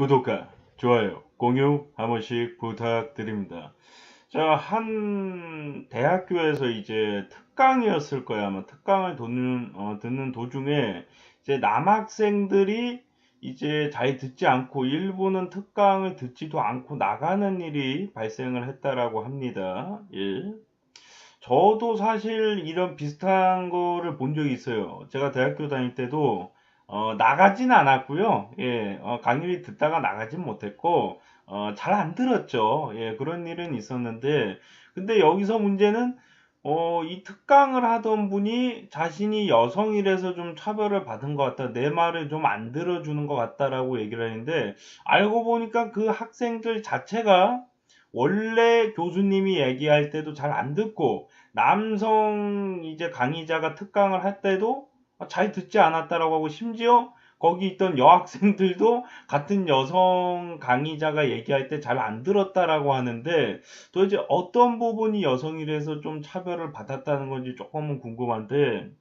구독과 좋아요, 공유 한 번씩 부탁드립니다. 자, 한 대학교에서 이제 특강이었을 거야. 아마 특강을 듣는 도중에 이제 남학생들이 이제 잘 듣지 않고 일부는 특강을 듣지도 않고 나가는 일이 발생을 했다라고 합니다. 예. 저도 사실 이런 비슷한 거를 본 적이 있어요. 제가 대학교 다닐 때도 나가진 않았고요. 예, 강의를 듣다가 나가진 못했고 잘 안 들었죠. 예, 그런 일은 있었는데 근데 여기서 문제는 이 특강을 하던 분이 자신이 여성이라서 좀 차별을 받은 것 같다. 내 말을 좀 안 들어주는 것 같다라고 얘기를 했는데 알고 보니까 그 학생들 자체가 원래 교수님이 얘기할 때도 잘 안 듣고 남성 이제 강의자가 특강을 할 때도 잘 듣지 않았다라고 하고 심지어 거기 있던 여학생들도 같은 여성 강의자가 얘기할 때 잘 안 들었다라고 하는데 도대체 어떤 부분이 여성이라서 좀 차별을 받았다는 건지 조금은 궁금한데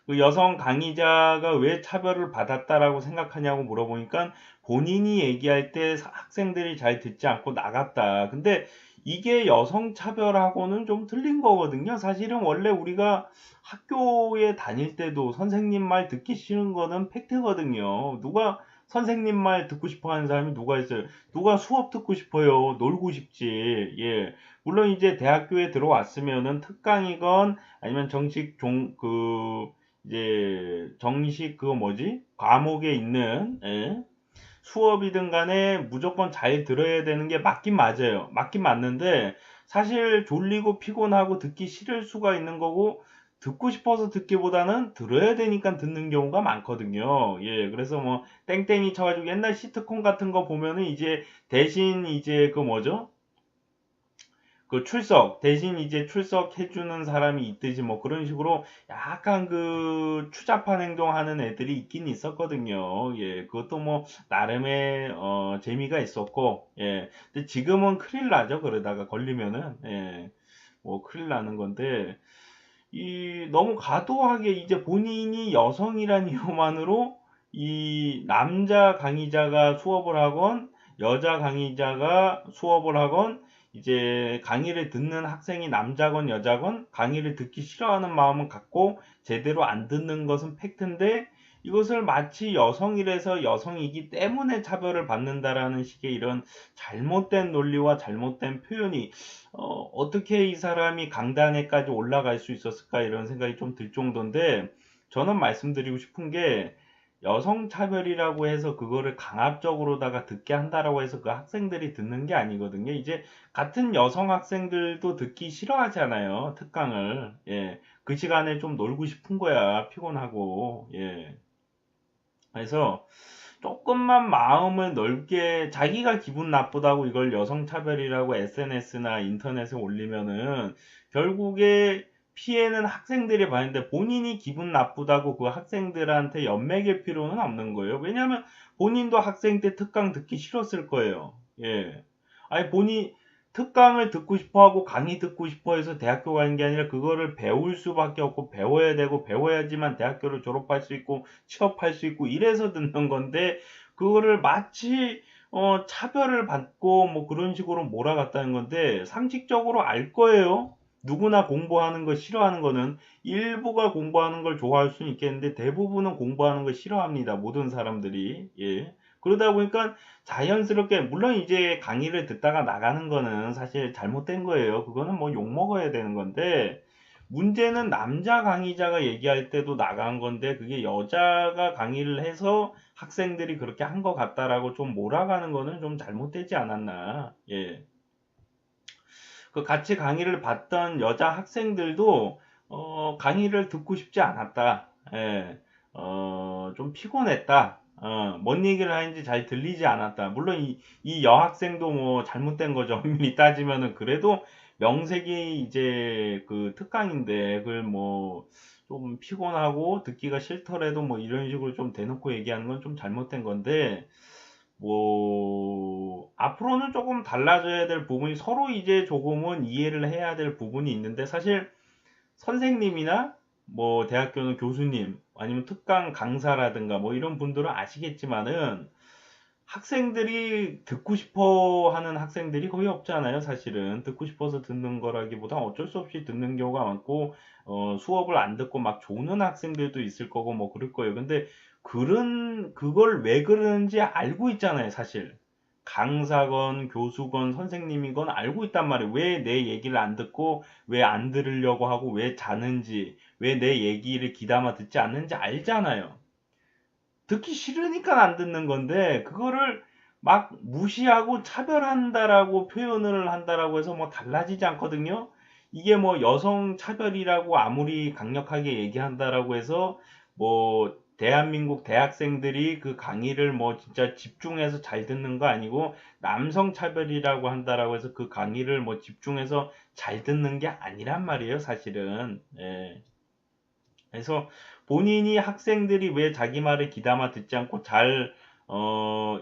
그 여성 강의자가 왜 차별을 받았다라고 생각하냐고 물어보니까 본인이 얘기할 때 학생들이 잘 듣지 않고 나갔다. 근데 이게 여성 차별하고는 좀 틀린 거거든요. 사실은 원래 우리가 학교에 다닐 때도 선생님 말 듣기 싫은 거는 팩트거든요. 누가 선생님 말 듣고 싶어 하는 사람이 누가 있어요? 누가 수업 듣고 싶어요? 놀고 싶지. 예. 물론 이제 대학교에 들어왔으면은 특강이건 아니면 정식 이제 정식 그거 뭐지? 과목에 있는 수업이든 간에 무조건 잘 들어야 되는 게 맞긴 맞아요. 맞긴 맞는데 사실 졸리고 피곤하고 듣기 싫을 수가 있는 거고 듣고 싶어서 듣기보다는 들어야 되니까 듣는 경우가 많거든요. 예, 그래서 뭐 땡땡이 쳐가지고 옛날 시트콤 같은 거 보면은 이제 대신 이제 그 뭐죠? 그 출석 대신 이제 출석해주는 사람이 있듯이 뭐 그런 식으로 약간 그 추잡한 행동하는 애들이 있긴 있었거든요. 예, 그것도 뭐 나름의 재미가 있었고, 예, 근데 지금은 큰일 나죠. 그러다가 걸리면은 뭐 큰일 나는 건데 이 너무 과도하게 이제 본인이 여성이란 이유만으로 이 남자 강의자가 수업을 하건 여자 강의자가 수업을 하건 이제 강의를 듣는 학생이 남자건 여자건 강의를 듣기 싫어하는 마음은 갖고 제대로 안 듣는 것은 팩트인데 이것을 마치 여성이라서 여성이기 때문에 차별을 받는다라는 식의 이런 잘못된 논리와 잘못된 표현이 어떻게 이 사람이 강단에까지 올라갈 수 있었을까 이런 생각이 좀 들 정도인데 저는 말씀드리고 싶은 게 여성 차별이라고 해서 그거를 강압적으로다가 듣게 한다라고 해서 그 학생들이 듣는 게 아니거든요. 이제 같은 여성 학생들도 듣기 싫어하잖아요. 특강을. 예. 그 시간에 좀 놀고 싶은 거야. 피곤하고. 예. 그래서 조금만 마음을 넓게 자기가 기분 나쁘다고 이걸 여성차별이라고 SNS나 인터넷에 올리면은 결국에 피해는 학생들이 봤는데 본인이 기분 나쁘다고 그 학생들한테 연맥일 필요는 없는 거예요. 왜냐하면 본인도 학생 때 특강 듣기 싫었을 거예요. 예. 아니 본인 특강을 듣고 싶어 하고 강의 듣고 싶어 해서 대학교 가는 게 아니라 그거를 배울 수밖에 없고 배워야 되고 배워야지만 대학교를 졸업할 수 있고 취업할 수 있고 이래서 듣는 건데 그거를 마치 차별을 받고 뭐 그런 식으로 몰아갔다는 건데 상식적으로 알 거예요. 누구나 공부하는 거 싫어하는 거는 일부가 공부하는 걸 좋아할 수는 있겠는데 대부분은 공부하는 걸 싫어합니다. 모든 사람들이. 예. 그러다 보니까 자연스럽게 물론 이제 강의를 듣다가 나가는 거는 사실 잘못된 거예요. 그거는 뭐 욕먹어야 되는 건데 문제는 남자 강의자가 얘기할 때도 나간 건데 그게 여자가 강의를 해서 학생들이 그렇게 한 것 같다라고 좀 몰아가는 거는 좀 잘못되지 않았나. 예. 그 같이 강의를 받던 여자 학생들도 강의를 듣고 싶지 않았다. 예. 좀 피곤했다. 뭔 얘기를 하는지 잘 들리지 않았다. 물론 이 여학생도 뭐 잘못된 거죠. 엄밀히 따지면은 그래도 명색이 이제 그 특강인데 그걸 뭐 좀 피곤하고 듣기가 싫더라도 뭐 이런 식으로 좀 대놓고 얘기하는 건 좀 잘못된 건데 뭐 앞으로는 조금 달라져야 될 부분이 서로 이제 조금은 이해를 해야 될 부분이 있는데 사실 선생님이나 뭐 대학교는 교수님 아니면 특강 강사라든가 뭐 이런 분들은 아시겠지만은 학생들이 듣고 싶어 하는 학생들이 거의 없잖아요, 사실은. 듣고 싶어서 듣는 거라기보다 어쩔 수 없이 듣는 경우가 많고, 수업을 안 듣고 막 조는 학생들도 있을 거고, 뭐 그럴 거예요. 근데 그걸 왜 그러는지 알고 있잖아요, 사실. 강사건, 교수건, 선생님이건 알고 있단 말이에요. 왜 내 얘기를 안 듣고, 왜 안 들으려고 하고, 왜 자는지, 왜 내 얘기를 귀담아 듣지 않는지 알잖아요. 듣기 싫으니까 안 듣는 건데 그거를 막 무시하고 차별한다라고 표현을 한다라고 해서 뭐 달라지지 않거든요. 이게 뭐 여성 차별이라고 아무리 강력하게 얘기한다라고 해서 뭐 대한민국 대학생들이 그 강의를 뭐 진짜 집중해서 잘 듣는 거 아니고 남성 차별이라고 한다라고 해서 그 강의를 뭐 집중해서 잘 듣는 게 아니란 말이에요, 사실은. 예. 그래서 본인이 학생들이 왜 자기 말을 귀담아 듣지 않고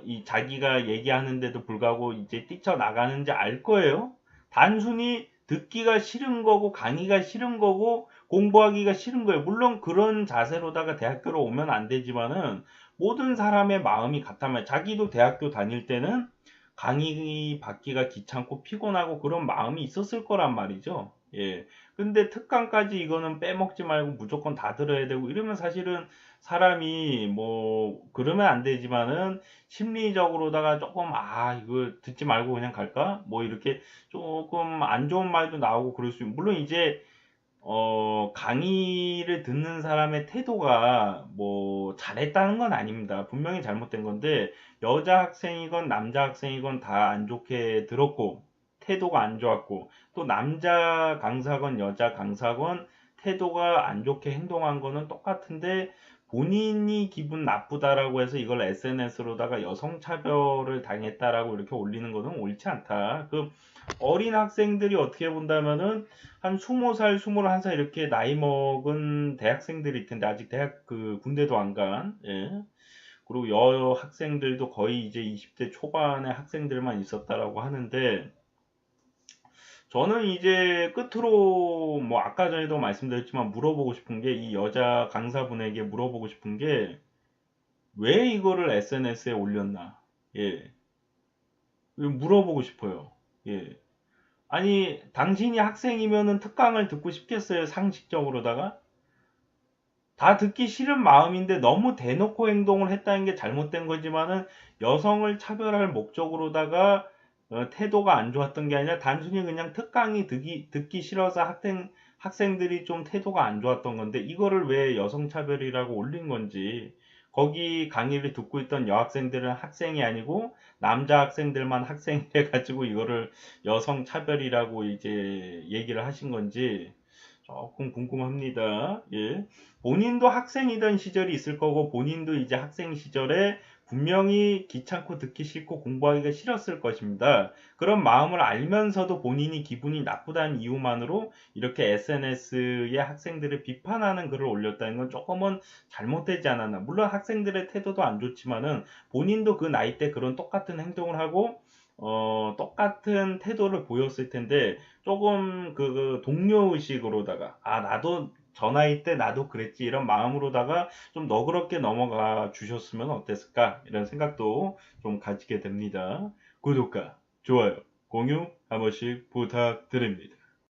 이 자기가 얘기하는데도 불구하고 이제 뛰쳐나가는지 알 거예요. 단순히 듣기가 싫은 거고, 강의가 싫은 거고, 공부하기가 싫은 거예요. 물론 그런 자세로다가 대학교로 오면 안 되지만은, 모든 사람의 마음이 같다면, 자기도 대학교 다닐 때는 강의 받기가 귀찮고 피곤하고 그런 마음이 있었을 거란 말이죠. 예. 근데 특강까지 이거는 빼먹지 말고 무조건 다 들어야 되고 이러면 사실은 사람이 뭐 그러면 안 되지만은 심리적으로다가 조금 이거 듣지 말고 그냥 갈까? 뭐 이렇게 조금 안 좋은 말도 나오고 그럴 수 물론 이제 강의를 듣는 사람의 태도가 뭐 잘했다는 건 아닙니다. 분명히 잘못된 건데 여자 학생이건 남자 학생이건 다 안 좋게 들었고 태도가 안 좋았고 또 남자 강사건 여자 강사건 태도가 안 좋게 행동한 거는 똑같은데 본인이 기분 나쁘다라고 해서 이걸 SNS로다가 여성차별을 당했다라고 이렇게 올리는 거는 옳지 않다. 그 어린 학생들이 어떻게 본다면은 한 20살, 21살 이렇게 나이 먹은 대학생들일 텐데 아직 대학 그 군대도 안 간. 예. 그리고 여학생들도 거의 이제 20대 초반의 학생들만 있었다라고 하는데 저는 이제 끝으로 뭐 아까 전에도 말씀드렸지만 물어보고 싶은 게 이 여자 강사분에게 물어보고 싶은 게 왜 이거를 SNS에 올렸나? 예. 물어보고 싶어요. 예. 아니, 당신이 학생이면은 특강을 듣고 싶겠어요, 상식적으로다가? 다 듣기 싫은 마음인데 너무 대놓고 행동을 했다는 게 잘못된 거지만은 여성을 차별할 목적으로다가 태도가 안 좋았던 게 아니라 단순히 그냥 특강이 듣기 싫어서 학생들이 좀 태도가 안 좋았던 건데 이거를 왜 여성 차별이라고 올린 건지 거기 강의를 듣고 있던 여학생들은 학생이 아니고 남자 학생들만 학생이래 가지고 이거를 여성 차별이라고 이제 얘기를 하신 건지 조금 궁금합니다. 예. 본인도 학생이던 시절이 있을 거고 본인도 이제 학생 시절에 분명히 귀찮고 듣기 싫고 공부하기가 싫었을 것입니다. 그런 마음을 알면서도 본인이 기분이 나쁘다는 이유만으로 이렇게 SNS에 학생들을 비판하는 글을 올렸다는 건 조금은 잘못되지 않았나. 물론 학생들의 태도도 안 좋지만은 본인도 그 나이 때 그런 똑같은 행동을 하고 똑같은 태도를 보였을 텐데 조금 그 동료 의식으로다가 나도 저 나이 때 나도 그랬지 이런 마음으로다가 좀 너그럽게 넘어가 주셨으면 어땠을까 이런 생각도 좀 가지게 됩니다. 구독과 좋아요, 공유 한 번씩 부탁드립니다.